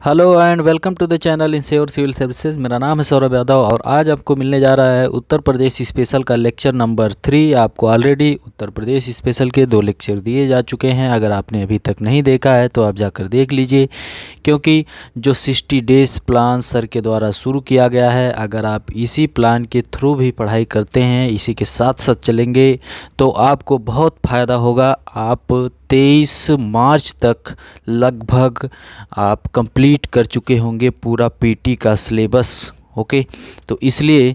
Hello and welcome to the channel Ensure Civil Services. मेरा नाम है सौरभ यादव और आज आपको मिलने जा रहा है उत्तर प्रदेश स्पेशल का लेक्चर नंबर 3। आपको ऑलरेडी उत्तर प्रदेश स्पेशल के 2 लेक्चर दिए जा चुके हैं। अगर आपने अभी तक नहीं देखा है तो आप जाकर देख लीजिए, क्योंकि जो 60 डेज प्लान सर के द्वारा शुरू किया गया है, अगर आप इसी प्लान के थ्रू भी पढ़ाई करते हैं, इसी के साथ साथ चलेंगे तो आपको बहुत फ़ायदा होगा। आप 23 मार्च तक लगभग आप कंप्लीट कर चुके होंगे पूरा पीटी का सिलेबस। ओके, तो इसलिए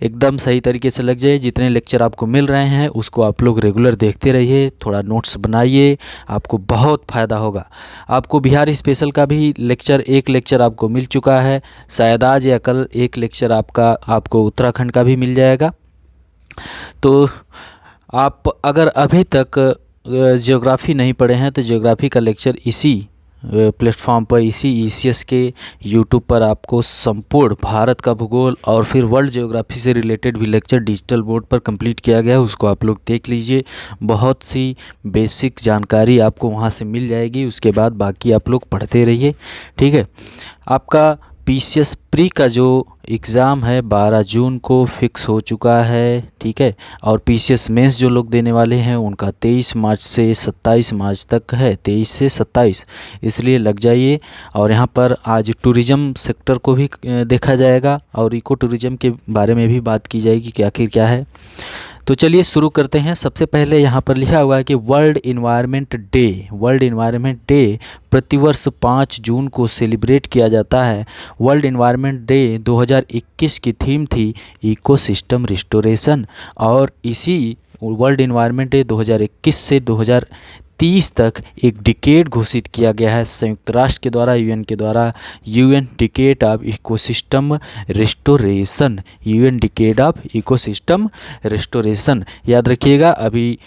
एकदम सही तरीके से लग जाए। जितने लेक्चर आपको मिल रहे हैं उसको आप लोग रेगुलर देखते रहिए, थोड़ा नोट्स बनाइए, आपको बहुत फ़ायदा होगा। आपको बिहार स्पेशल का भी एक लेक्चर आपको मिल चुका है, शायद आज या कल एक लेक्चर आपको उत्तराखंड का भी मिल जाएगा। तो आप अगर अभी तक ज्योग्राफ़ी नहीं पढ़े हैं तो ज्योग्राफ़ी का लेक्चर इसी प्लेटफॉर्म पर, इसी ईसीएस के यूट्यूब पर आपको संपूर्ण भारत का भूगोल और फिर वर्ल्ड ज्योग्राफी से रिलेटेड भी लेक्चर डिजिटल बोर्ड पर कंप्लीट किया गया है। उसको आप लोग देख लीजिए, बहुत सी बेसिक जानकारी आपको वहां से मिल जाएगी। उसके बाद बाकी आप लोग पढ़ते रहिए, ठीक है। आपका पीसीएस प्री का जो एग्ज़ाम है 12 जून को फिक्स हो चुका है, ठीक है। और पीसीएस मेंस जो लोग देने वाले हैं उनका 23 मार्च से 27 मार्च तक है, 23 से 27, इसलिए लग जाइए। और यहाँ पर आज टूरिज़्म सेक्टर को भी देखा जाएगा और इको टूरिज़्म के बारे में भी बात की जाएगी कि आखिर क्या है। तो चलिए शुरू करते हैं। सबसे पहले यहाँ पर लिखा हुआ है कि वर्ल्ड इन्वायरमेंट डे प्रतिवर्ष 5 जून को सेलिब्रेट किया जाता है। वर्ल्ड इन्वायरमेंट डे 2021 की थीम थी इकोसिस्टम रिस्टोरेशन, और इसी वर्ल्ड इन्वायरमेंट डे 2021 से 2030 तक एक डिकेड घोषित किया गया है संयुक्त राष्ट्र के द्वारा, यूएन के द्वारा, UN decade of ecosystem restoration, UN decade of ecosystem restoration. याद रखिएगा, अभी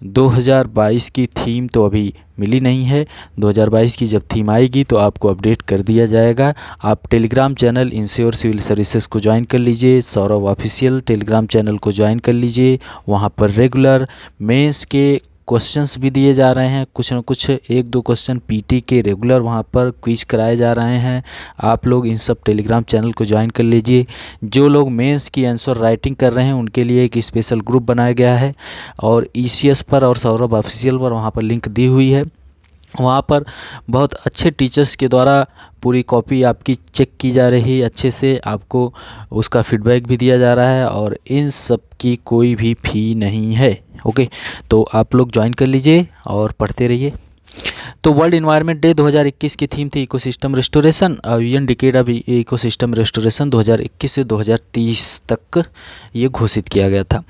2022 की थीम तो अभी मिली नहीं है। 2022 की जब थीम आएगी तो आपको अपडेट कर दिया जाएगा। आप Telegram channel Ensure Civil Services को ज्वाइन कर लीजिए, सौरभ ऑफिशियल टेलीग्राम चैनल को ज्वाइन कर लीजिए। वहाँ पर रेगुलर मेंस के क्वेश्चंस भी दिए जा रहे हैं, कुछ न कुछ 1-2 क्वेश्चन पीटी के रेगुलर वहाँ पर क्विज कराए जा रहे हैं। आप लोग इन सब टेलीग्राम चैनल को ज्वाइन कर लीजिए। जो लोग मेंस की आंसर राइटिंग कर रहे हैं उनके लिए एक स्पेशल ग्रुप बनाया गया है, और ईसीएस पर और सौरभ ऑफिशियल पर वहाँ पर लिंक दी हुई है। वहाँ पर बहुत अच्छे टीचर्स के द्वारा पूरी कॉपी आपकी चेक की जा रही है, अच्छे से आपको उसका फीडबैक भी दिया जा रहा है, और इन सब की कोई भी फ़ी नहीं है। ओके, तो आप लोग ज्वाइन कर लीजिए और पढ़ते रहिए। तो वर्ल्ड इन्वायरमेंट डे 2021 की थीम थी इकोसिस्टम रिस्टोरेशन, और UN decade of ecosystem restoration 2021 से 2030 तक ये घोषित किया गया था।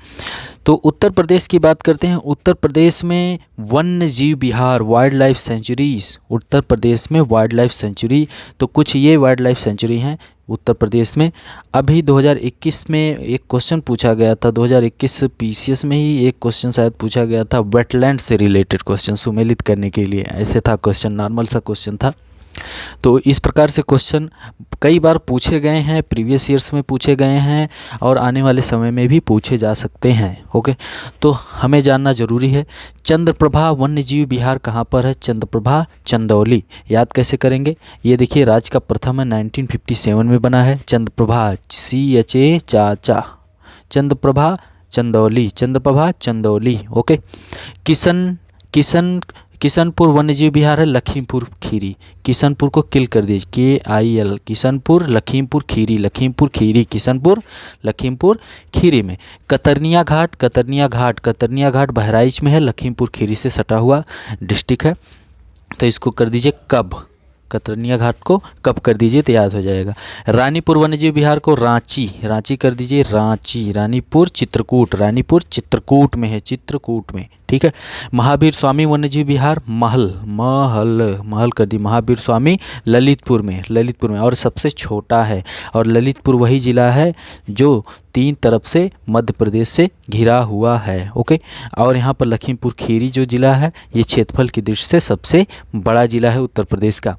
तो उत्तर प्रदेश की बात करते हैं। उत्तर प्रदेश में वन्य जीव विहार, wild life sanctuaries, Uttar Pradesh में वाइल्ड लाइफ सेंचुरी, तो कुछ ये वाइल्ड लाइफ सेंचुरी हैं उत्तर प्रदेश में। अभी 2021 में एक क्वेश्चन पूछा गया था, 2021 पीसीएस में ही एक क्वेश्चन शायद पूछा गया था, वेटलैंड से रिलेटेड क्वेश्चन सुमेलित करने के लिए, ऐसे था क्वेश्चन, नॉर्मल सा क्वेश्चन था। तो इस प्रकार से क्वेश्चन कई बार पूछे गए हैं, प्रीवियस ईयर्स में पूछे गए हैं और आने वाले समय में भी पूछे जा सकते हैं। ओके, तो हमें जानना ज़रूरी है। चंद्रप्रभा वन्य जीव विहार कहाँ पर है? चंद्रप्रभा चंदौली। याद कैसे करेंगे? ये देखिए, राज्य का प्रथम है, 1957 में बना है। चंद्रप्रभा, CHA चाचा, चंद्रप्रभा चंदौली, चंद्रप्रभा चंदौली। ओके, किशनपुर वन्यजीव विहार है लखीमपुर खीरी। किशनपुर को किल कर दीजिए, KIL, किशनपुर लखीमपुर खीरी, किशनपुर लखीमपुर खीरी में। कतरनिया घाट बहराइच में है, लखीमपुर खीरी से सटा हुआ डिस्ट्रिक्ट है। तो इसको कर दीजिए कब, कतरनिया घाट को कब कर दीजिए तो याद हो जाएगा। रानीपुर वन्यजीव विहार को रांची कर दीजिए, रानीपुर चित्रकूट में है, चित्रकूट में, ठीक है। महावीर स्वामी वन्यजीव विहार महल कर दी, महावीर स्वामी ललितपुर में, और सबसे छोटा है, और ललितपुर वही ज़िला है जो 3 तरफ से मध्य प्रदेश से घिरा हुआ है। ओके, और यहाँ पर लखीमपुर खीरी जो ज़िला है ये क्षेत्रफल की दृष्टि से सबसे बड़ा ज़िला है उत्तर प्रदेश का।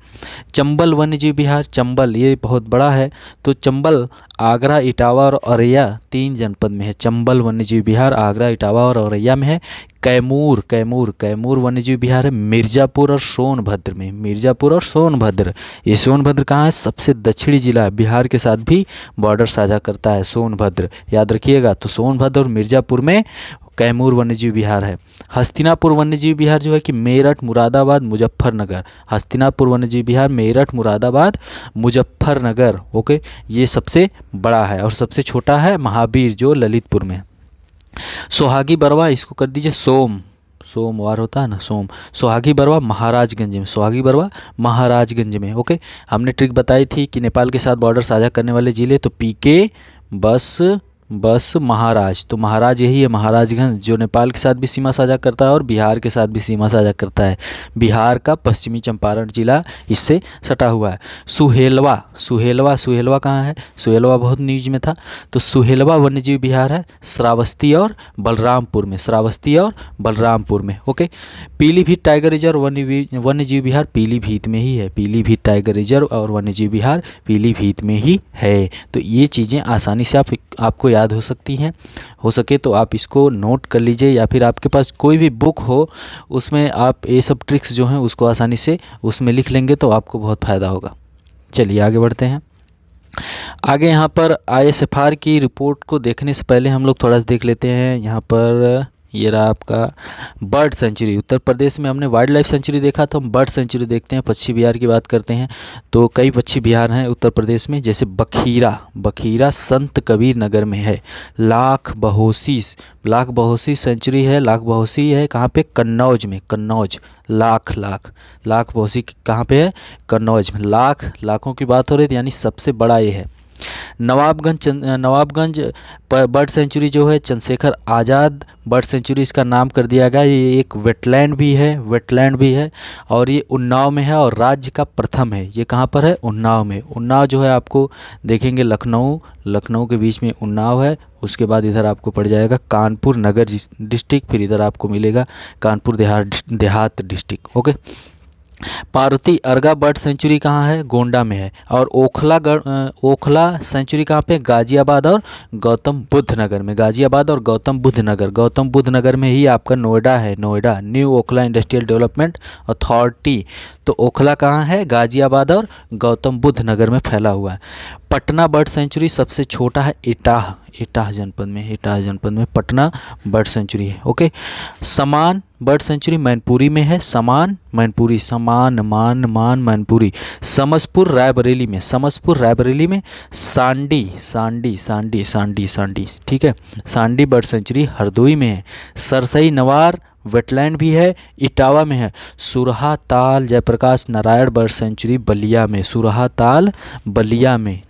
चंबल वन्यजीव विहार, चंबल ये बहुत बड़ा है, तो चंबल आगरा, इटावा और औरैया 3 जनपद में है। चंबल वन्यजीव विहार आगरा, इटावा और औरैया में है। कैमूर कैमूर कैमूर वन्यजीव विहार है मिर्ज़ापुर और सोनभद्र में, मिर्ज़ापुर और सोनभद्र। ये सोनभद्र कहाँ है? सबसे दक्षिणी जिला है, बिहार के साथ भी बॉर्डर साझा करता है सोनभद्र, याद रखिएगा। तो सोनभद्र और मिर्ज़ापुर में कैमूर वन्यजीव विहार है। हस्तिनापुर वन्यजीव विहार जो है कि मेरठ, मुरादाबाद, मुजफ्फरनगर, हस्तिनापुर वन्यजीव विहार मेरठ, मुरादाबाद, मुजफ्फरनगर। ओके, ये सबसे बड़ा है। और सबसे छोटा है महावीर जो ललितपुर में। सोहागी बरवा, इसको कर दीजिए सोमवार होता है ना, सोहागी बरवा महाराजगंज में, सोहागी बरवा महाराजगंज में। ओके, हमने ट्रिक बताई थी कि नेपाल के साथ बॉर्डर साझा करने वाले जिले, तो पीके, बस महाराज, तो महाराज यही है महाराजगंज, जो नेपाल के साथ भी सीमा साझा करता है और बिहार के साथ भी सीमा साझा करता है। बिहार का पश्चिमी चंपारण जिला इससे सटा हुआ है। सुहेलवा कहाँ है? सुहेलवा बहुत न्यूज में था। तो सुहेलवा वन्यजीव विहार है श्रावस्ती और बलरामपुर में, ओके। पीलीभीत टाइगर रिजर्व वन्यजीव विहार पीलीभीत में ही है, पीलीभीत टाइगर रिजर्व और वन्यजीव विहार पीलीभीत में ही है। तो ये चीज़ें आसानी से आपको याद हो सकती हैं। हो सके तो आप इसको नोट कर लीजिए, या फिर आपके पास कोई भी बुक हो उसमें आप ये सब ट्रिक्स जो हैं उसको आसानी से उसमें लिख लेंगे तो आपको बहुत फ़ायदा होगा। चलिए आगे बढ़ते हैं। आगे यहाँ पर ISFR की रिपोर्ट को देखने से पहले हम लोग थोड़ा सा देख लेते हैं। यहाँ पर ये रहा आपका बर्ड सेंचुरी। उत्तर प्रदेश में हमने वाइल्ड लाइफ सेंचुरी देखा, तो हम बर्ड सेंचुरी देखते हैं। पक्षी विहार की बात करते हैं तो कई पक्षी विहार हैं उत्तर प्रदेश में, जैसे बखीरा संत कबीर नगर में है। लाख बहोसी सेंचुरी है, लाख बहोसी है कहाँ पे? कन्नौज में, लाख बहोसी कहाँ पे है? कन्नौज में। लाखों की बात हो रही थी, यानी सबसे बड़ा ये है। नवाबगंज बर्ड सेंचुरी जो है चंद्रशेखर आज़ाद बर्ड सेंचुरी इसका नाम कर दिया गया। ये एक वेटलैंड भी है और ये उन्नाव में है और राज्य का प्रथम है। ये कहाँ पर है? उन्नाव में। उन्नाव जो है आपको देखेंगे लखनऊ के बीच में उन्नाव है। उसके बाद इधर आपको पड़ जाएगा कानपुर नगर डिस्ट्रिक्ट, फिर इधर आपको मिलेगा Kanpur Dehat district. Okay, Parvati अर्गा bird sanctuary कहाँ है? गोंडा में है। और ओखला सेंचुरी कहाँ पे? गाजियाबाद और गौतम बुद्ध नगर में। गाजियाबाद और गौतम बुद्ध नगर में ही आपका नोएडा है, new Okhla industrial development authority. तो ओखला कहाँ है? गाजियाबाद और गौतम बुद्ध नगर में फैला हुआ है। पटना बर्ड सेंचुरी सबसे छोटा है एटाह जनपद में पटना बर्ड सेंचुरी है। ओके, समान बर्ड सेंचुरी मैनपुरी में है, मैनपुरी। समसपुर रायबरेली में सांडी, ठीक है। सांडी बर्ड सेंचुरी हरदोई में है। सरसई नवार वेटलैंड भी है, इटावा में है। सुरहा ताल जयप्रकाश नारायण बर्ड सेंचुरी बलिया में,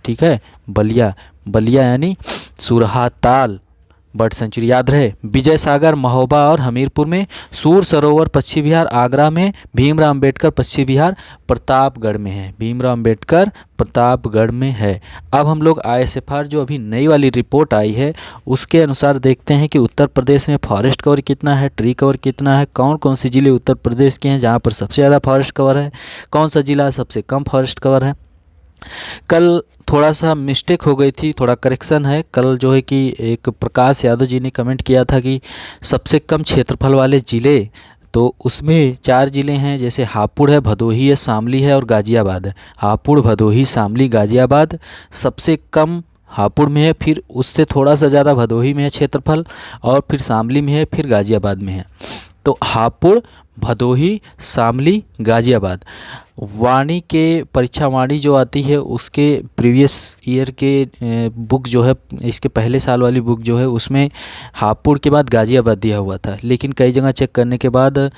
ठीक है। बलिया यानी सुरहा ताल बर्ड सेंचुरी याद रहे। विजय सागर महोबा और हमीरपुर में। सूर सरोवर पक्षी विहार आगरा में। भीमराव अंबेडकर पक्षी विहार प्रतापगढ़ में है। अब हम लोग ISFR जो अभी नई वाली रिपोर्ट आई है उसके अनुसार देखते हैं कि उत्तर प्रदेश में फॉरेस्ट कवर कितना है, ट्री कवर कितना है, कौन कौन से ज़िले उत्तर प्रदेश के हैं जहाँ पर सबसे ज़्यादा फॉरेस्ट कवर है, कौन सा ज़िला सबसे कम फॉरेस्ट कवर है। कल थोड़ा सा मिस्टेक हो गई थी, थोड़ा करेक्शन है। कल जो है कि एक प्रकाश यादव जी ने कमेंट किया था कि सबसे कम क्षेत्रफल वाले ज़िले, तो उसमें 4 ज़िले हैं, जैसे हापुड़ है, भदोही है, शामली है और गाज़ियाबाद है। हापुड़, भदोही, शामली, गाज़ियाबाद सबसे कम हापुड़ में है, फिर उससे थोड़ा सा ज़्यादा भदोही में है क्षेत्रफल, और फिर शामली में है, फिर गाज़ियाबाद में है। तो हापुड़, भदोही, शामली, गाज़ियाबाद। वाणी के परीक्षा वाणी जो आती है उसके प्रीवियस ईयर के बुक जो है, इसके पहले साल वाली बुक जो है उसमें हापुड़ के बाद गाज़ियाबाद दिया हुआ था, लेकिन कई जगह चेक करने के बाद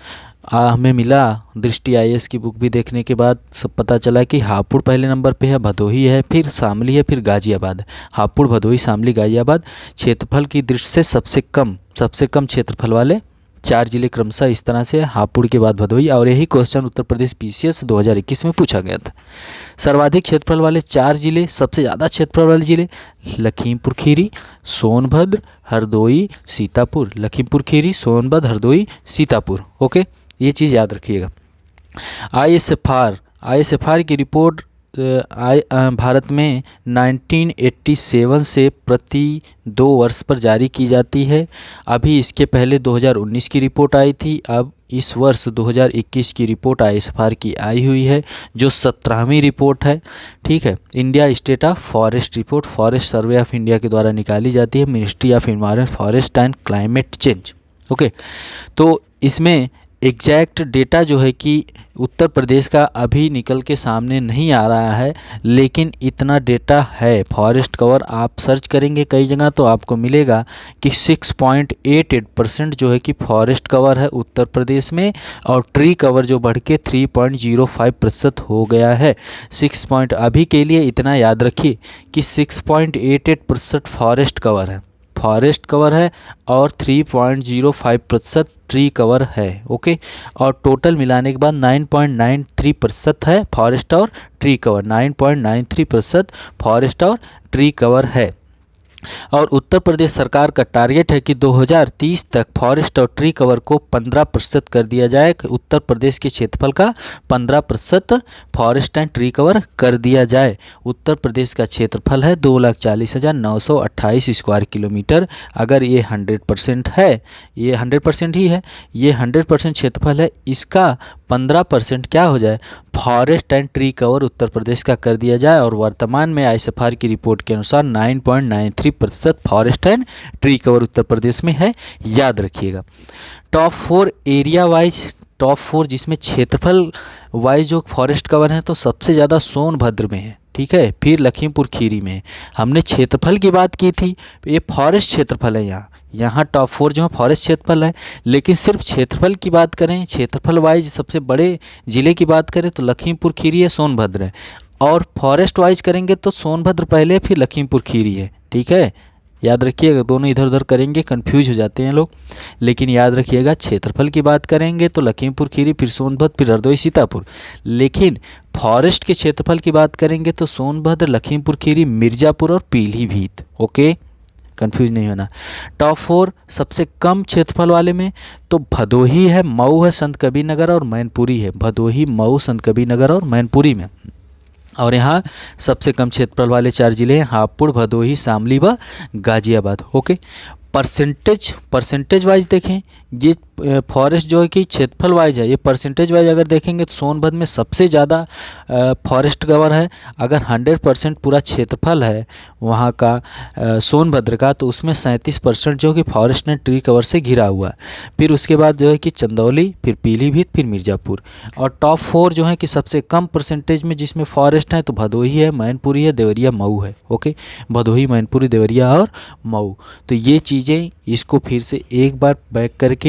हमें मिला, दृष्टि IAS की बुक भी देखने के बाद सब पता चला कि हापुड़ पहले नंबर पे है, भदोही है, फिर शामली है, फिर गाज़ियाबाद। हापुड़, भदोही, शामली, गाज़ियाबाद क्षेत्रफल की दृष्टि से सबसे कम क्षेत्रफल वाले 4 ज़िले क्रमशः इस तरह से, हापुड़ के बाद भदोही। और यही क्वेश्चन उत्तर प्रदेश PCS 2021 में पूछा गया था। सर्वाधिक क्षेत्रफल वाले 4 ज़िले, सबसे ज़्यादा क्षेत्रफल वाले ज़िले लखीमपुर खीरी, सोनभद्र, हरदोई, सीतापुर। लखीमपुर खीरी, सोनभद्र, हरदोई, सीतापुर। ओके, ये चीज़ याद रखिएगा। ISFR की रिपोर्ट भारत में 1987 से प्रति 2 वर्ष पर जारी की जाती है। अभी इसके पहले 2019 की रिपोर्ट आई थी। अब इस वर्ष 2021 की रिपोर्ट आईएसएफआर की आई हुई है, जो 17वीं रिपोर्ट है। ठीक है, India state of forest report forest survey of India के द्वारा निकाली जाती है, ministry of environment forest and climate change. Okay, तो इसमें एग्जैक्ट डेटा जो है कि उत्तर प्रदेश का अभी निकल के सामने नहीं आ रहा है, लेकिन इतना डेटा है। फॉरेस्ट कवर आप सर्च करेंगे कई जगह तो आपको मिलेगा कि 6.88% जो है कि फॉरेस्ट कवर है उत्तर प्रदेश में, और ट्री कवर जो बढ़ के 3.05% हो गया है। अभी के लिए इतना याद रखिए कि 6.88% फॉरेस्ट कवर है और 3.05% ट्री कवर है। ओके, और टोटल मिलाने के बाद 9.93% है फॉरेस्ट और ट्री कवर। 9.93% फॉरेस्ट और ट्री कवर है। और उत्तर प्रदेश सरकार का टारगेट है कि 2030 तक फॉरेस्ट और ट्री कवर को 15% कर दिया जाए। उत्तर प्रदेश के क्षेत्रफल का 15% फॉरेस्ट एंड ट्री कवर कर दिया जाए। उत्तर प्रदेश का क्षेत्रफल है 2,40,928 स्क्वायर किलोमीटर। अगर ये 100% है, ये 100% ही है, ये 100% क्षेत्रफल है, इसका 15% क्या हो जाए, forest and tree cover Uttar Pradesh का कर दिया जाए। और वर्तमान में आईएसएफआर की रिपोर्ट के अनुसार 9.93% forest and tree cover Uttar Pradesh में है, याद रखिएगा। टॉप 4 एरिया वाइज, टॉप 4 जिसमें क्षेत्रफल वाइज जो फॉरेस्ट कवर है, तो सबसे ज़्यादा सोनभद्र में है। ठीक है, फिर लखीमपुर खीरी में। हमने क्षेत्रफल की बात की थी, ये फॉरेस्ट क्षेत्रफल है। यहाँ टॉप 4 जो है फॉरेस्ट क्षेत्रफल है, लेकिन सिर्फ क्षेत्रफल की बात करें, क्षेत्रफल वाइज सबसे बड़े ज़िले की बात करें तो लखीमपुर खीरी है, सोनभद्र है। और फॉरेस्ट वाइज करेंगे तो सोनभद्र पहले फिर लखीमपुर खीरी है। ठीक है, याद रखिएगा, दोनों इधर उधर करेंगे कंफ्यूज हो जाते हैं लोग, लेकिन याद रखिएगा क्षेत्रफल की बात करेंगे तो लखीमपुर खीरी, फिर सोनभद्र, फिर हरदोई, सीतापुर। लेकिन फॉरेस्ट के क्षेत्रफल की बात करेंगे तो सोनभद्र, लखीमपुर खीरी, मिर्ज़ापुर और पीलीभीत। ओके, कंफ्यूज नहीं होना। टॉप 4 सबसे कम क्षेत्रफल वाले में तो भदोही है, मऊ है, संत कबीर नगर और मैनपुरी है। भदोही, मऊ, संत कबीर नगर और मैनपुरी में। और यहाँ सबसे कम क्षेत्रफल वाले 4 जिले हैं, हापुड़, भदोही, शामली व गाजियाबाद। ओके, परसेंटेज वाइज देखें, ये फॉरेस्ट जो है कि क्षेत्रफल वाइज है, ये परसेंटेज वाइज अगर देखेंगे तो सोनभद्र में सबसे ज़्यादा फॉरेस्ट कवर है। अगर 100% पूरा क्षेत्रफल है वहाँ का सोनभद्र का, तो उसमें 37% जो कि फॉरेस्ट एंड ट्री कवर से घिरा हुआ है। फिर उसके बाद जो है कि चंदौली, फिर पीलीभीत, फिर मिर्ज़ापुर। और टॉप 4 जो है कि सबसे कम परसेंटेज में जिसमें फॉरेस्ट है तो भदोही है, मैनपुरी है, देवरिया, मऊ है। ओके, भदोही, मैनपुरी, देवरिया और मऊ। तो ये चीज़ें, इसको फिर से एक बार बैक करके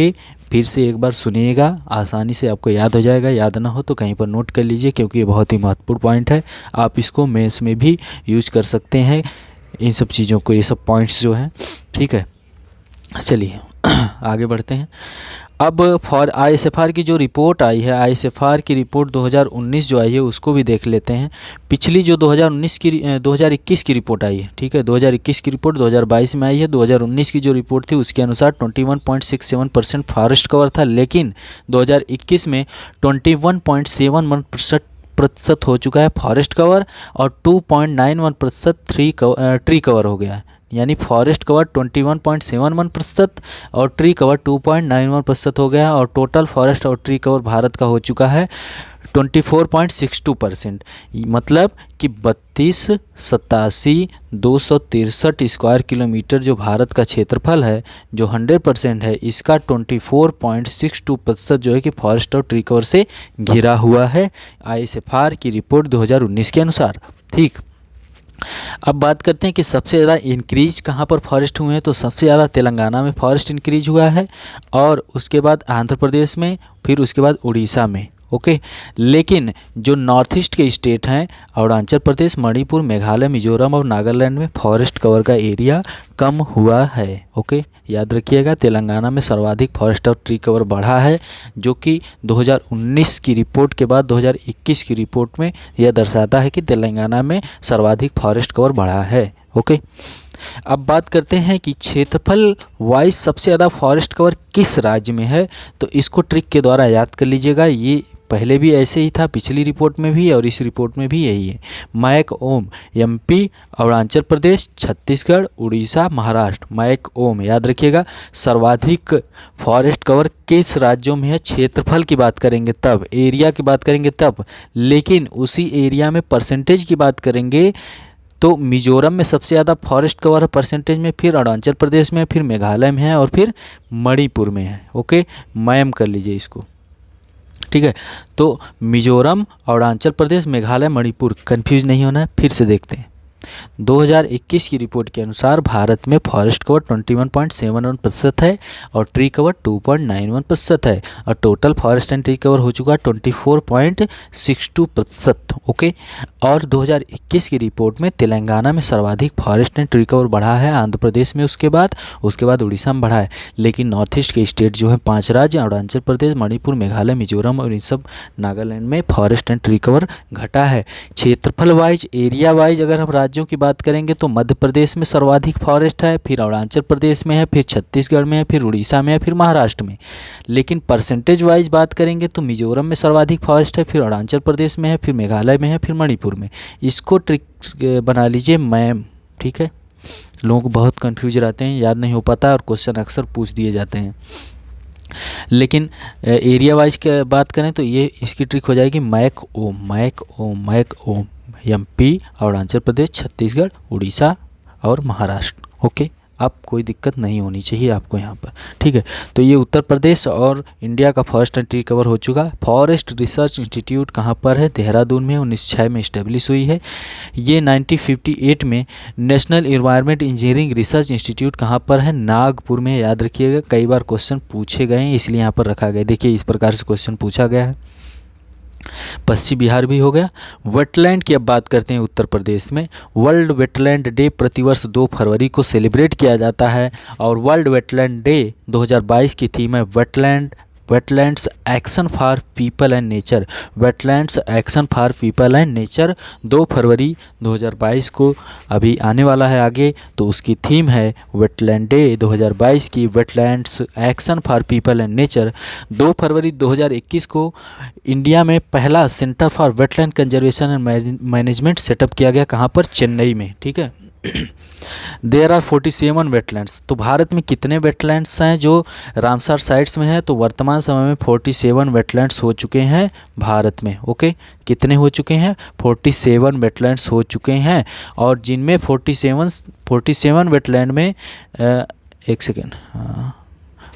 फिर से एक बार सुनिएगा, आसानी से आपको याद हो जाएगा। याद ना हो तो कहीं पर नोट कर लीजिए, क्योंकि ये बहुत ही महत्वपूर्ण पॉइंट है। आप इसको मेंस में भी यूज कर सकते हैं, इन सब चीज़ों को, ये सब पॉइंट्स जो हैं। ठीक है, चलिए आगे बढ़ते हैं। अब आईएसएफआर की जो रिपोर्ट आई है, आईएसएफआर की रिपोर्ट 2019 जो आई है उसको भी देख लेते हैं। पिछली जो 2021 की रिपोर्ट आई है, ठीक है, 2021 की रिपोर्ट 2022 में आई है। 2019 की जो रिपोर्ट थी उसके अनुसार 21.67% फॉरेस्ट कवर था, लेकिन 2021 में 21.71% हो चुका है फॉरेस्ट कवर, और 2.91% ट्री कवर हो गया है। यानी फॉरेस्ट कवर 21.71% और ट्री कवर 2.91% हो गया, और टोटल फॉरेस्ट और ट्री कवर भारत का हो चुका है 24.62%। मतलब कि 32,87,263 स्क्वायर किलोमीटर जो भारत का क्षेत्रफल है, जो 100% है, इसका 24.62% जो है कि फॉरेस्ट और ट्री कवर से घिरा हुआ है, आईएसएफआर की रिपोर्ट 2019 के अनुसार। ठीक, अब बात करते हैं कि सबसे ज़्यादा इंक्रीज कहाँ पर फॉरेस्ट हुए हैं। तो सबसे ज़्यादा तेलंगाना में फॉरेस्ट इंक्रीज हुआ है, और उसके बाद आंध्र प्रदेश में, फिर उसके बाद उड़ीसा में। ओके, लेकिन जो नॉर्थ ईस्ट के स्टेट हैं, अरुणाचल प्रदेश, मणिपुर, मेघालय, मिजोरम और नागालैंड में फॉरेस्ट कवर का एरिया कम हुआ है। ओके, याद रखिएगा, तेलंगाना में सर्वाधिक फॉरेस्ट और ट्री कवर बढ़ा है, जो कि 2019 की रिपोर्ट के बाद 2021 की रिपोर्ट में यह दर्शाता है कि तेलंगाना में सर्वाधिक फॉरेस्ट कवर बढ़ा है। ओके, अब बात करते हैं कि क्षेत्रफल वाइज सबसे ज़्यादा फॉरेस्ट कवर किस राज्य में है। तो इसको ट्रिक के द्वारा याद कर लीजिएगा, ये पहले भी ऐसे ही था, पिछली रिपोर्ट में भी और इस रिपोर्ट में भी यही है। मैक ओम एमपी, अरुणाचल प्रदेश, छत्तीसगढ़, उड़ीसा, महाराष्ट्र। मैक ओम याद रखिएगा। सर्वाधिक फॉरेस्ट कवर किस राज्यों में है? क्षेत्रफल की बात करेंगे तब, एरिया की बात करेंगे तब, लेकिन उसी एरिया में परसेंटेज की बात करेंगे तो मिजोरम में सबसे ज़्यादा फॉरेस्ट कवर है परसेंटेज में, फिर अरुणाचल प्रदेश में, फिर मेघालय में है और फिर मणिपुर में है। ओके, मैम कर लीजिए इसको, ठीक है। तो मिजोरम, अरुणाचल प्रदेश, मेघालय, मणिपुर, कंफ्यूज नहीं होना है। फिर से देखते हैं। 2021 की रिपोर्ट के अनुसार भारत में फॉरेस्ट कवर 21.71% है और ट्री कवर 2.91% है और total forest and tree cover हो चुका 24.62%। ओके, और 2021 की रिपोर्ट में तेलंगाना में सर्वाधिक फॉरेस्ट एंड ट्री कवर बढ़ा है, आंध्र प्रदेश में उसके बाद उड़ीसा में बढ़ा है। लेकिन नॉर्थ ईस्ट के स्टेट जो हैं 5 राज्य, अरुणाचल प्रदेश, मणिपुर, मेघालय, मिजोरम और इन सब नागालैंड में फॉरेस्ट एंड ट्री कवर घटा है। क्षेत्रफल वाइज, एरिया वाइज अगर हम राज्यों की बात करेंगे तो मध्य प्रदेश में सर्वाधिक फॉरेस्ट है, फिर अरुणाचल प्रदेश में है, फिर छत्तीसगढ़ में है, फिर उड़ीसा में है, फिर महाराष्ट्र में। लेकिन परसेंटेज वाइज बात करेंगे तो मिजोरम में सर्वाधिक फॉरेस्ट है, फिर अरुणाचल प्रदेश में है, फिर मेघालय में है, फिर मणिपुर में। इसको ट्रिक बना लीजिए मैम, ठीक है। लोग बहुत कंफ्यूज रहते हैं, याद नहीं हो पाता और क्वेश्चन अक्सर पूछ दिए जाते हैं। लेकिन एरिया वाइज की बात करें तो ये इसकी ट्रिक हो जाएगी मैक ओम, मैक ओम, मैक ओम। एमपी, अरुणाचल प्रदेश, छत्तीसगढ़, उड़ीसा और महाराष्ट्र। ओके, अब कोई दिक्कत नहीं होनी चाहिए आपको यहाँ पर, ठीक है। तो ये उत्तर प्रदेश और इंडिया का फॉरेस्ट एंड ट्री कवर हो चुका है। फॉरेस्ट रिसर्च इंस्टीट्यूट कहाँ पर है? देहरादून में 1906 में इस्टेब्लिश हुई है। ये 1958 में national environment engineering research institute कहाँ पर है? नागपुर में। याद रखिएगा, कई बार क्वेश्चन पूछे गए हैं इसलिए यहाँ पर रखा गया। देखिए इस प्रकार से क्वेश्चन पूछा गया है। पश्चिम बिहार भी हो गया। वेटलैंड की अब बात करते हैं उत्तर प्रदेश में। वर्ल्ड वेटलैंड डे प्रतिवर्ष 2 फरवरी को सेलिब्रेट किया जाता है और वर्ल्ड वेटलैंड डे 2022 की थीम है wetlands action for people and nature. Wetlands action for people and nature 2 फरवरी 2022 को अभी आने वाला है आगे, तो उसकी थीम है वेटलैंड डे 2022 की wetlands action for people and nature. 2 फरवरी 2021 को इंडिया में पहला centre for wetland conservation and management setup किया गया। कहाँ पर? चेन्नई में, ठीक है। There are 47 wetlands. तो भारत में कितने वेटलैंड्स हैं जो रामसर साइट्स में है? तो वर्तमान समय में 47 वेटलैंड्स हो चुके हैं भारत में। ओके, कितने हो चुके हैं? 47 वेटलैंड्स हो चुके हैं और जिनमें 47 वेटलैंड में एक सेकेंड,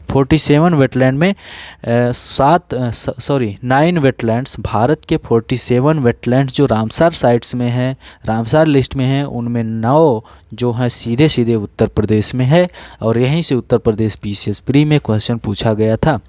47 वेटलैंड में 9 वेटलैंड्स, भारत के 47 वेटलैंड्स जो रामसर साइट्स में हैं, रामसर लिस्ट में हैं, उनमें 9 जो हैं सीधे सीधे उत्तर प्रदेश में है और यहीं से उत्तर प्रदेश पीसीएस प्री में क्वेश्चन पूछा गया था।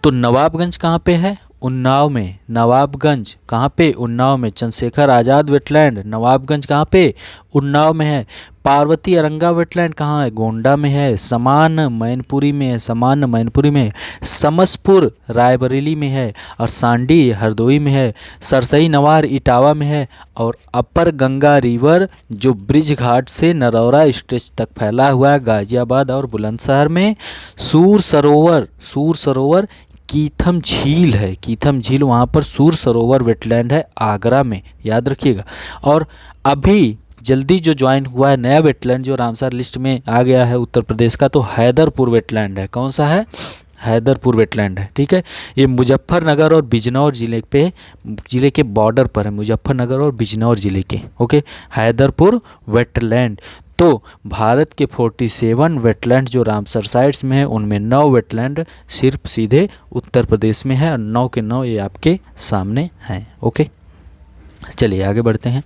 तो नवाबगंज कहाँ पे है? उन्नाव में। नवाबगंज कहाँ पे? उन्नाव में। चंद्रशेखर आज़ाद वेटलैंड नवाबगंज कहाँ पे? उन्नाव में है। पार्वती अरंगा वेटलैंड कहाँ है? गोंडा में है। समान मैनपुरी में है, समान मैनपुरी में। समसपुर रायबरेली में है और सांडी हरदोई में है। सरसई नवार इटावा में है और अपर गंगा रिवर जो ब्रिज घाट से नरौरा स्ट्रेच तक फैला हुआ है गाजियाबाद और बुलंदशहर में। सूर सरोवर कीथम झील है, कीथम झील वहाँ पर सूर सरोवर वेटलैंड है आगरा में, याद रखिएगा। और अभी जल्दी जो ज्वाइन हुआ है नया वेटलैंड जो रामसर लिस्ट में आ गया है उत्तर प्रदेश का, तो हैदरपुर वेटलैंड है। कौन सा है? हैदरपुर वेटलैंड है, ठीक है। ये मुजफ्फरनगर और बिजनौर जिले के बॉर्डर पर है, मुजफ्फरनगर और बिजनौर जिले के। Okay, Haiderpur wetland. तो भारत के 47 वेटलैंड जो रामसर साइट्स में है उनमें 9 वेटलैंड सिर्फ सीधे उत्तर प्रदेश में है और 9 के 9 ये आपके सामने हैं। ओके, चलिए आगे बढ़ते हैं।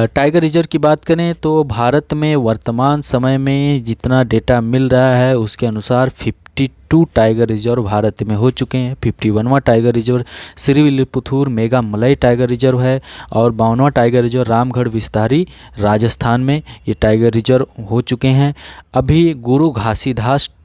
टाइगर रिजर्व की बात करें तो भारत में वर्तमान समय में जितना डेटा मिल रहा है उसके अनुसार 52 टाइगर रिजर्व भारत में हो चुके हैं। 51वां टाइगर रिजर्व श्रीविल्लिपुथूर मेगा मलई टाइगर रिजर्व है और 52वां टाइगर रिजर्व रामगढ़ विस्तारी राजस्थान में ये टाइगर रिजर्व हो चुके हैं। अभी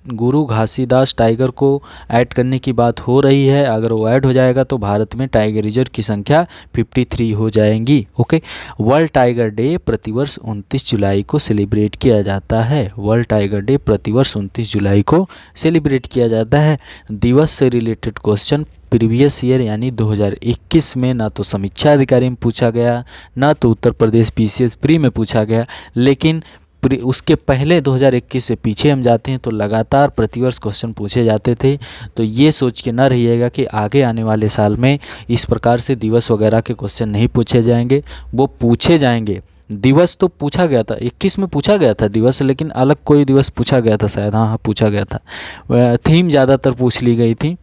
गुरु घासीदास टाइगर को ऐड करने की बात हो रही है। अगर वो ऐड हो जाएगा तो भारत में टाइगर रिजर्व की संख्या 53 हो जाएंगी। ओके, वर्ल्ड टाइगर डे प्रतिवर्ष 29 जुलाई को सेलिब्रेट किया जाता है। वर्ल्ड टाइगर डे प्रतिवर्ष 29 जुलाई को सेलिब्रेट किया जाता है। दिवस से रिलेटेड क्वेश्चन प्रीवियस ईयर यानी 2021 में ना तो समीक्षा अधिकारी में पूछा गया, ना तो उत्तर प्रदेश पीसीएस प्री में पूछा गया, लेकिन उसके पहले 2021 से पीछे हम जाते हैं तो लगातार प्रतिवर्ष क्वेश्चन पूछे जाते थे। तो ये सोच के ना रहिएगा कि आगे आने वाले साल में इस प्रकार से दिवस वगैरह के क्वेश्चन नहीं पूछे जाएंगे, वो पूछे जाएंगे। दिवस तो पूछा गया था, 21 में पूछा गया था दिवस, लेकिन अलग कोई दिवस पूछा गया था शायद, हाँ पूछा गया था। थीम ज़्यादातर पूछ ली गई थी।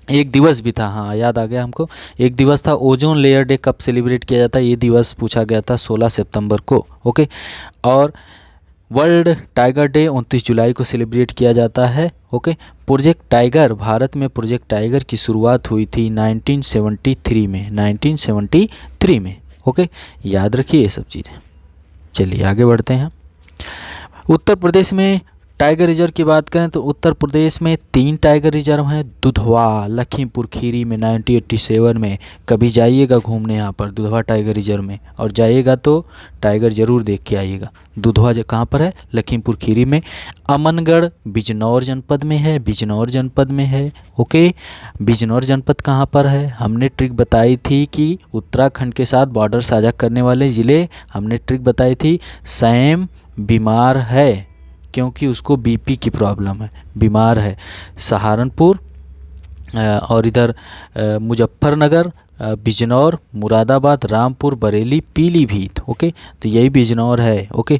एक दिवस भी था, हाँ याद आ गया हमको, एक दिवस था ओजोन लेयर डे कब सेलिब्रेट किया जाता है, ये दिवस पूछा गया था 16 सितंबर को। ओके, और वर्ल्ड टाइगर डे 29 जुलाई को सेलिब्रेट किया जाता है। ओके, प्रोजेक्ट टाइगर, भारत में प्रोजेक्ट टाइगर की शुरुआत हुई थी 1973 में, 1973 में। ओके, याद रखिए ये सब चीज़ें। चलिए आगे बढ़ते हैं। उत्तर प्रदेश में टाइगर रिजर्व की बात करें तो उत्तर प्रदेश में 3 टाइगर रिजर्व हैं। दुधवा लखीमपुर खीरी में 1987 में, कभी जाइएगा घूमने यहाँ पर दुधवा टाइगर रिजर्व में, और जाइएगा तो टाइगर ज़रूर देख के आइएगा। दुधवा जो कहाँ पर है, लखीमपुर खीरी में। अमनगढ़ बिजनौर जनपद में है, बिजनौर जनपद में है। ओके, बिजनौर जनपद कहाँ पर है, हमने ट्रिक बताई थी कि उत्तराखंड के साथ बॉर्डर साझा करने वाले ज़िले, हमने ट्रिक बताई थी। सैम बीमार है क्योंकि उसको बीपी की प्रॉब्लम है, बीमार है। सहारनपुर और इधर मुजफ्फरनगर, बिजनौर, मुरादाबाद, रामपुर, बरेली, पीलीभीत। ओके, तो यही बिजनौर है। Okay,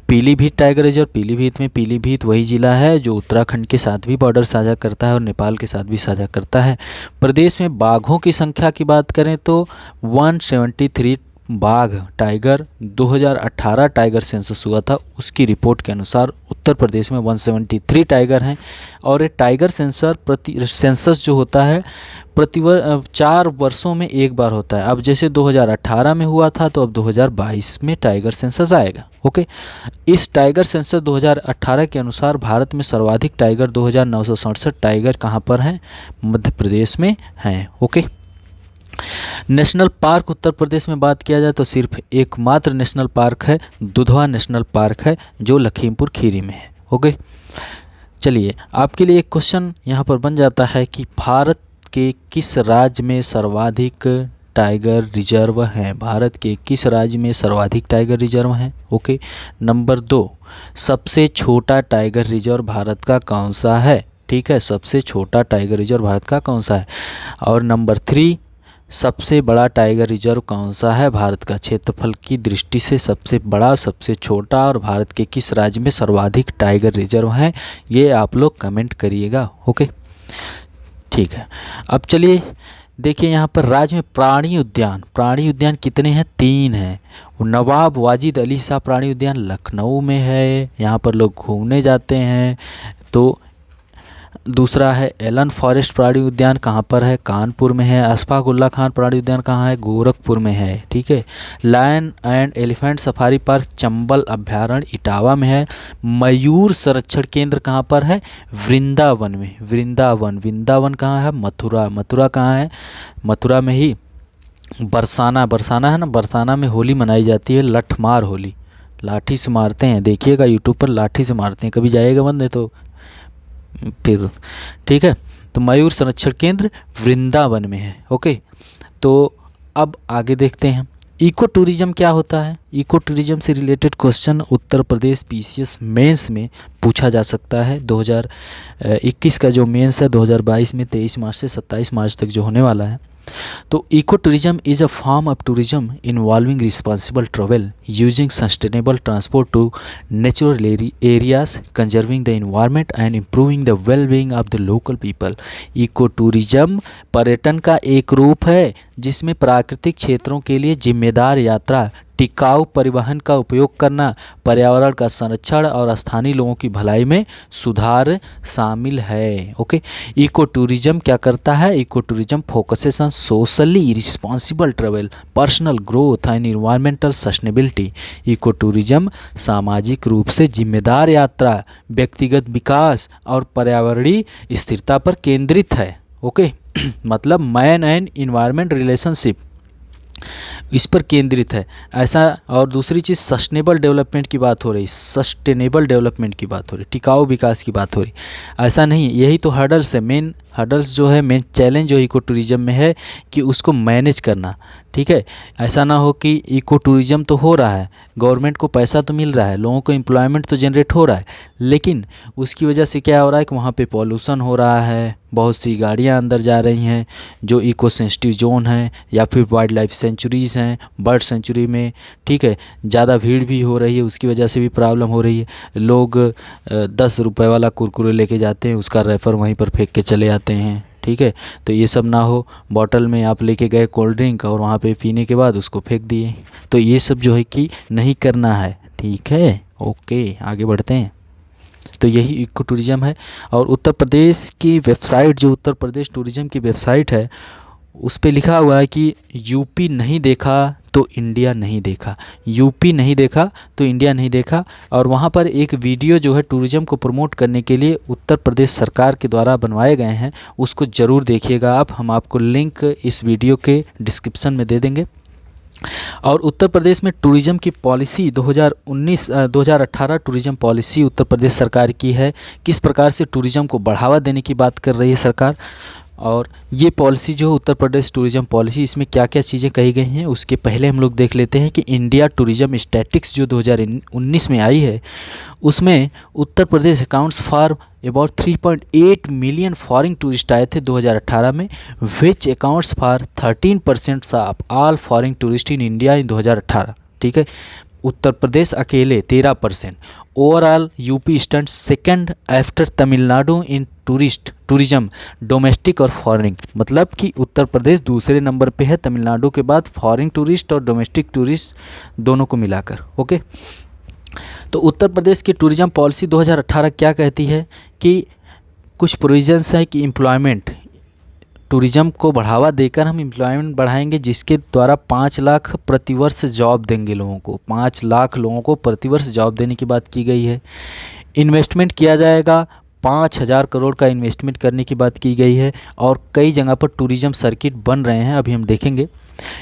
Pilibhit tiger reserve, Pilibhit में, पीलीभीत वही ज़िला है जो उत्तराखंड के साथ भी बॉर्डर साझा करता है और नेपाल के साथ भी साझा करता है। प्रदेश में बाघों की संख्या की बात करें तो 173 बाघ टाइगर 2018 टाइगर सेंसस हुआ था, उसकी रिपोर्ट के अनुसार उत्तर प्रदेश में 173 टाइगर हैं। और ये टाइगर सेंसस जो होता है 4 वर्षों में एक बार होता है। अब जैसे 2018 में हुआ था तो अब 2022 में टाइगर सेंसस आएगा। ओके, इस टाइगर सेंसस 2018 के अनुसार भारत में सर्वाधिक टाइगर 2967 टाइगर कहाँ पर हैं, मध्य प्रदेश में हैं। Okay, national park Uttar Pradesh में बात किया जाए तो सिर्फ एकमात्र नेशनल पार्क है, दुधवा नेशनल पार्क है जो लखीमपुर खीरी में है। ओके, चलिए आपके लिए एक क्वेश्चन यहाँ पर बन जाता है कि भारत के किस राज्य में सर्वाधिक टाइगर रिजर्व हैं, भारत के किस राज्य में सर्वाधिक टाइगर रिजर्व हैं। ओके, नंबर 2, सबसे छोटा टाइगर रिजर्व भारत का कौन सा है, ठीक है, सबसे छोटा टाइगर रिजर्व भारत का कौन सा है। और नंबर 3, सबसे बड़ा टाइगर रिजर्व कौन सा है, भारत का क्षेत्रफल की दृष्टि से सबसे बड़ा, सबसे छोटा, और भारत के किस राज्य में सर्वाधिक टाइगर रिजर्व हैं, ये आप लोग कमेंट करिएगा। ओके, ठीक है। अब चलिए देखिए यहाँ पर राज्य में प्राणी उद्यान कितने हैं, 3 हैं। नवाब वाजिद अली शाह प्राणी उद्यान लखनऊ में है, यहाँ पर लोग घूमने जाते हैं। तो दूसरा है एलन फॉरेस्ट प्राणी उद्यान कहाँ पर है, कानपुर में है। अशफाक उल्ला खान प्राणी उद्यान कहाँ है, गोरखपुर में है, ठीक है। Lion and elephant safari park Chambal अभ्यारण्य इटावा में है। मयूर संरक्षण केंद्र कहाँ पर है, वृंदावन में। वृंदावन कहाँ है, मथुरा कहाँ है, मथुरा में ही। बरसाना है ना, बरसाना में होली मनाई जाती है, लठमार होली, लाठी से मारते हैं, देखिएगा यूट्यूब पर लाठी से मारते हैं, कभी जाइएगा बंदे तो फिर, ठीक है। तो मयूर संरक्षण केंद्र वृंदावन में है। ओके, तो अब आगे देखते हैं इको टूरिज्म क्या होता है। इको टूरिज्म से related question Uttar Pradesh PCS mains में पूछा जा सकता है। 2021 का जो मेंस है 2022 में 23 मार्च से 27 मार्च तक जो होने वाला है। तो eco tourism is a form of tourism involving responsible travel using sustainable transport to natural areas, conserving the environment and improving the well being of the local people. Eco tourism पर्यटन का एक रूप है जिसमें प्राकृतिक क्षेत्रों के लिए जिम्मेदार यात्रा, टिकाऊ परिवहन का उपयोग करना, पर्यावरण का संरक्षण और स्थानीय लोगों की भलाई में सुधार शामिल है। ओके, इको टूरिज्म क्या करता है, eco tourism focuses on socially responsible travel, personal growth and environmental sustainability. Eco tourism सामाजिक रूप से जिम्मेदार यात्रा, व्यक्तिगत विकास और पर्यावरणीय स्थिरता पर केंद्रित है। ओके, मतलब मैन एंड इन्वायरमेंट रिलेशनशिप इस पर केंद्रित है ऐसा। और दूसरी चीज़ सस्टेनेबल डेवलपमेंट की बात हो रही, सस्टेनेबल डेवलपमेंट की बात हो रही, टिकाऊ विकास की बात हो रही। ऐसा नहीं, यही तो हर्डल्स है, मेन हर्डल्स जो है, मेन चैलेंज जो इको टूरिज़्म में है कि उसको मैनेज करना। ठीक है, ऐसा ना हो कि इको टूरिज़्म तो हो रहा है, गवर्नमेंट को पैसा तो मिल रहा है, लोगों को एम्प्लॉयमेंट तो जनरेट हो रहा है, लेकिन उसकी वजह से क्या हो रहा है कि वहाँ पे पॉल्यूशन हो रहा है, बहुत सी गाड़ियाँ अंदर जा रही हैं जो इको सेंसिटिव जोन है या फिर वाइल्ड लाइफ सेंचुरीज़ हैं, बर्ड सेंचुरी में। ठीक है, ज़्यादा भीड़ भी हो रही है, उसकी वजह से भी प्रॉब्लम हो रही है। लोग 10 रुपए वाला कुरकुरे लेके जाते हैं, उसका रेफ़र वहीं पर फेंक के चले आते हैं। ठीक है, तो ये सब ना हो। बॉटल में आप लेके गए कोल्ड ड्रिंक और वहाँ पे पीने के बाद उसको फेंक दिए, तो ये सब जो है कि नहीं करना है। ठीक है, ओके, आगे बढ़ते हैं। तो यही इको टूरिज़्म है। और उत्तर प्रदेश की वेबसाइट, जो उत्तर प्रदेश टूरिज़्म की वेबसाइट है, उस पे लिखा हुआ है कि यूपी नहीं देखा तो इंडिया नहीं देखा, यूपी नहीं देखा तो इंडिया नहीं देखा। और वहाँ पर एक वीडियो जो है टूरिज़्म को प्रमोट करने के लिए उत्तर प्रदेश सरकार के द्वारा बनवाए गए हैं, उसको ज़रूर देखिएगा आप। हम आपको लिंक इस वीडियो के डिस्क्रिप्शन में दे देंगे। और उत्तर प्रदेश में टूरिज़्म की policy 2018 tourism policy Uttar Pradesh सरकार की है। किस प्रकार से टूरिज़्म को बढ़ावा देने की बात कर रही है सरकार, और ये पॉलिसी जो उत्तर प्रदेश टूरिज़्म पॉलिसी, इसमें क्या क्या चीज़ें कही गई हैं उसके पहले हम लोग देख लेते हैं कि इंडिया टूरिज़्म स्टैटिस्टिक्स जो 2019 में आई है, उसमें Uttar Pradesh accounts for about 3.8 million foreign tourist आए थे 2018 में, which accounts for 13% of all foreign tourist in India in 2018। ठीक है, उत्तर प्रदेश अकेले 13%। Overall UP stand second after Tamil Nadu in tourism domestic और फॉरेन, मतलब कि उत्तर प्रदेश दूसरे नंबर पे है तमिलनाडु के बाद, फॉरेन टूरिस्ट और डोमेस्टिक टूरिस्ट दोनों को मिलाकर। ओके, तो उत्तर प्रदेश की टूरिज़्म पॉलिसी 2018 क्या कहती है कि कुछ प्रोविजंस है कि एम्प्लॉयमेंट, टूरिज़्म को बढ़ावा देकर हम एम्प्लॉयमेंट बढ़ाएंगे, जिसके द्वारा 5 लाख प्रतिवर्ष जॉब देंगे लोगों को, 5 लाख लोगों को प्रतिवर्ष जॉब देने की बात की गई है। इन्वेस्टमेंट किया जाएगा, 5,000 करोड़ का इन्वेस्टमेंट करने की बात की गई है। और कई जगह पर टूरिज़्म सर्किट बन रहे हैं, अभी हम देखेंगे।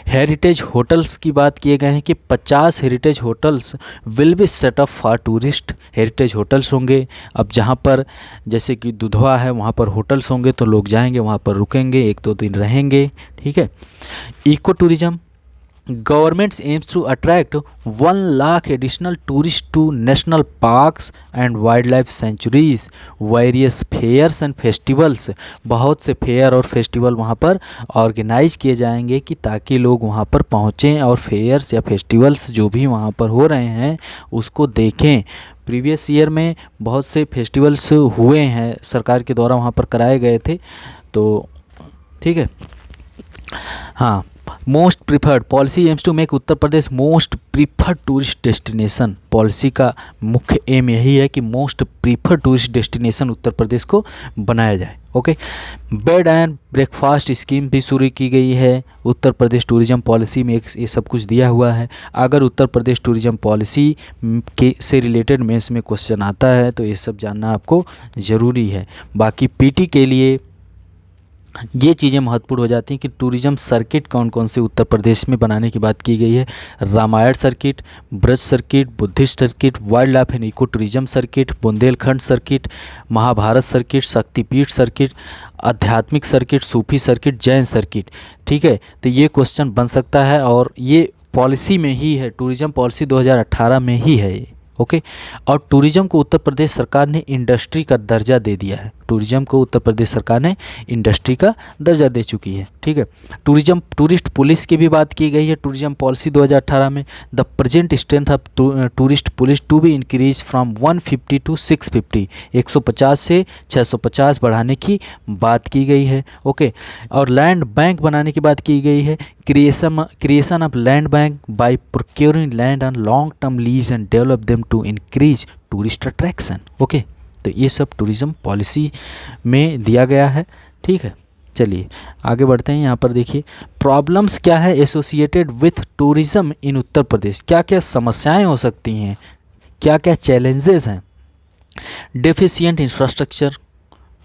हेरिटेज होटल्स की बात किए गए हैं कि 50 heritage hotels will be set up for tourist. Heritage hotels होंगे, अब जहाँ पर जैसे कि दुधवा है वहाँ पर होटल्स होंगे, तो लोग जाएंगे वहाँ पर रुकेंगे, 1-2 दिन रहेंगे। ठीक है, eco tourism, government aims to attract 1 lakh additional tourist to national parks and wildlife sanctuaries, various fairs and festivals. बहुत से फेयर और फेस्टिवल वहाँ पर ऑर्गेनाइज किए जाएंगे कि ताकि लोग वहाँ पर पहुँचें और फेयर्स या फेस्टिवल्स जो भी वहाँ पर हो रहे हैं उसको देखें। प्रीवियस ईयर में बहुत से फेस्टिवल्स हुए हैं, सरकार के द्वारा वहाँ पर कराए गए थे। तो ठीक है, हाँ, most preferred policy aims to make Uttar Pradesh most preferred tourist destination. Policy का मुख्य एम यही है कि most preferred tourist destination Uttar Pradesh को बनाया जाए। Okay, bed and breakfast scheme भी शुरू की गई है उत्तर प्रदेश टूरिज़्म पॉलिसी में, ये सब कुछ दिया हुआ है। अगर उत्तर प्रदेश टूरिज़्म पॉलिसी के से रिलेटेड मेंस में क्वेश्चन आता है तो ये सब जानना आपको ज़रूरी है। बाकी पीटी के लिए ये चीज़ें महत्वपूर्ण हो जाती हैं कि टूरिज़्म सर्किट कौन कौन से उत्तर प्रदेश में बनाने की बात की गई है। Ramayana circuit, Braj circuit, Buddhist circuit, wildlife and eco tourism circuit, Bundelkhand circuit, Mahabharata circuit, Shaktipeeth circuit, आध्यात्मिक circuit, Sufi circuit, Jain circuit. ठीक है, तो ये क्वेश्चन बन सकता है और ये पॉलिसी में ही है, टूरिज़्म पॉलिसी 2018 में ही है ये। ओके, और टूरिज़्म को उत्तर प्रदेश सरकार ने इंडस्ट्री का दर्जा दे दिया है। टूरिज़्म को उत्तर प्रदेश सरकार ने इंडस्ट्री का दर्जा दे चुकी है। ठीक है, टूरिज़्म टूरिस्ट पुलिस की भी बात की गई है टूरिज़्म पॉलिसी 2018 में। The present strength of tourist police to be increase from 150 to 650, 150 से 650 बढ़ाने की बात की गई है। ओके, और लैंड बैंक बनाने की बात की गई है। Creation of land bank by procuring land on long term lease and develop them to increase tourist attraction. Okay, तो ये सब टूरिज़्म पॉलिसी में दिया गया है। ठीक है, चलिए आगे बढ़ते हैं। यहाँ पर देखिए प्रॉब्लम्स क्या है एसोसिएटेड विथ टूरिज़्म इन उत्तर प्रदेश, क्या क्या समस्याएं हो सकती हैं, क्या क्या चैलेंजेस हैं। डेफिशिएंट इंफ्रास्ट्रक्चर,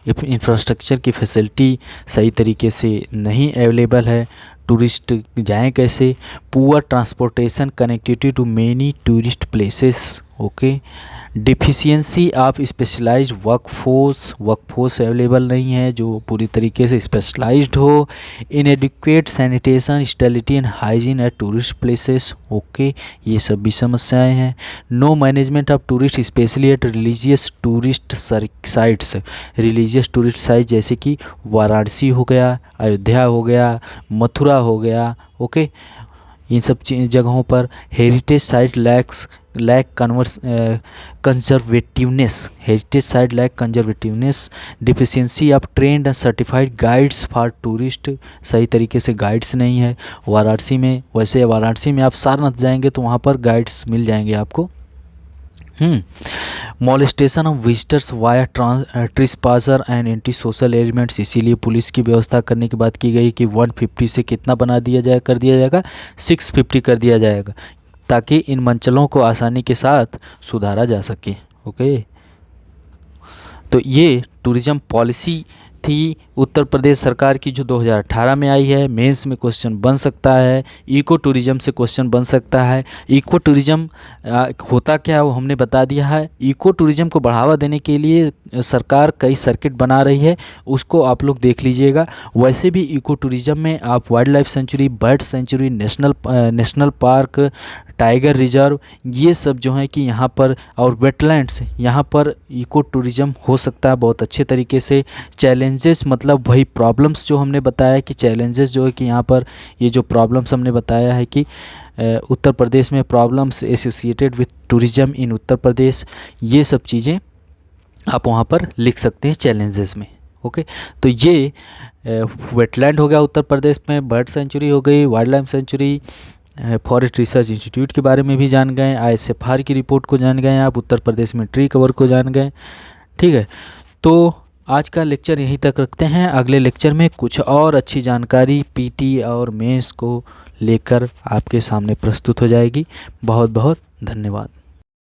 इंफ्रास्ट्रक्चर की फैसिलिटी सही तरीके से नहीं अवेलेबल है, टूरिस्ट जाएं कैसे। Poor transportation connectivity to many tourist places, okay. Deficiency of specialised workforce available नहीं है जो पूरी तरीके से स्पेशलाइज्ड हो। Inadequate sanitation, sterility and hygiene at tourist places, okay, ये सब भी समस्याएं हैं। No management of tourist specially at religious tourist sites, religious tourist site जैसे कि वाराणसी हो गया, अयोध्या हो गया, मथुरा हो गया, ओके, इन सब जगहों पर। Heritage site lack conservativeness, heritage site lack conservativeness. Deficiency of trained and certified guides for tourist, सही तरीके से गाइड्स नहीं है वाराणसी में। वैसे वाराणसी में आप सारनाथ जाएंगे तो वहाँ पर गाइड्स मिल जाएंगे आपको। Molestation of visitors via trespasser and anti social elements, इसीलिए पुलिस की व्यवस्था करने की बात की गई कि 150 से कितना बना दिया जाए, कर दिया जाएगा 650 कर दिया जाएगा, ताकि इन मंचलों को आसानी के साथ सुधारा जा सके। ओके, तो ये टूरिज़्म पॉलिसी थी उत्तर प्रदेश सरकार की जो 2018 में आई है। मेंस में क्वेश्चन बन सकता है, इको टूरिज़्म से क्वेश्चन बन सकता है। इको टूरिज़्म होता क्या है वो हमने बता दिया है। इको टूरिज़्म को बढ़ावा देने के लिए सरकार कई सर्किट बना रही है, उसको आप लोग देख लीजिएगा। वैसे भी इको टूरिज़्म में आप wild life sanctuary, bird sanctuary, national park, tiger reserve, ये सब जो है कि यहाँ पर, और वेटलैंड्स, यहाँ पर इको टूरिज़्म हो सकता है बहुत अच्छे तरीके से। चैलेंजेस मतलब वही प्रॉब्लम्स जो हमने बताया कि चैलेंजेस जो है कि यहाँ पर ये जो प्रॉब्लम्स हमने बताया है कि उत्तर प्रदेश में प्रॉब्लम्स एसोसिएटेड विथ टूरिज़्म इन उत्तर प्रदेश, ये सब चीज़ें आप वहाँ पर लिख सकते हैं चैलेंजेस में। ओके, तो ये वेटलैंड हो गया उत्तर प्रदेश में, बर्ड सेंचुरी हो गई, wild life sanctuary, forest research institute के बारे में भी जान गए, ISFR की रिपोर्ट को जान गए, आप उत्तर प्रदेश में ट्री कवर को जान गए। ठीक है, तो आज का लेक्चर यहीं तक रखते हैं। अगले लेक्चर में कुछ और अच्छी जानकारी PT और मेंस को लेकर आपके सामने प्रस्तुत हो जाएगी। बहुत बहुत धन्यवाद।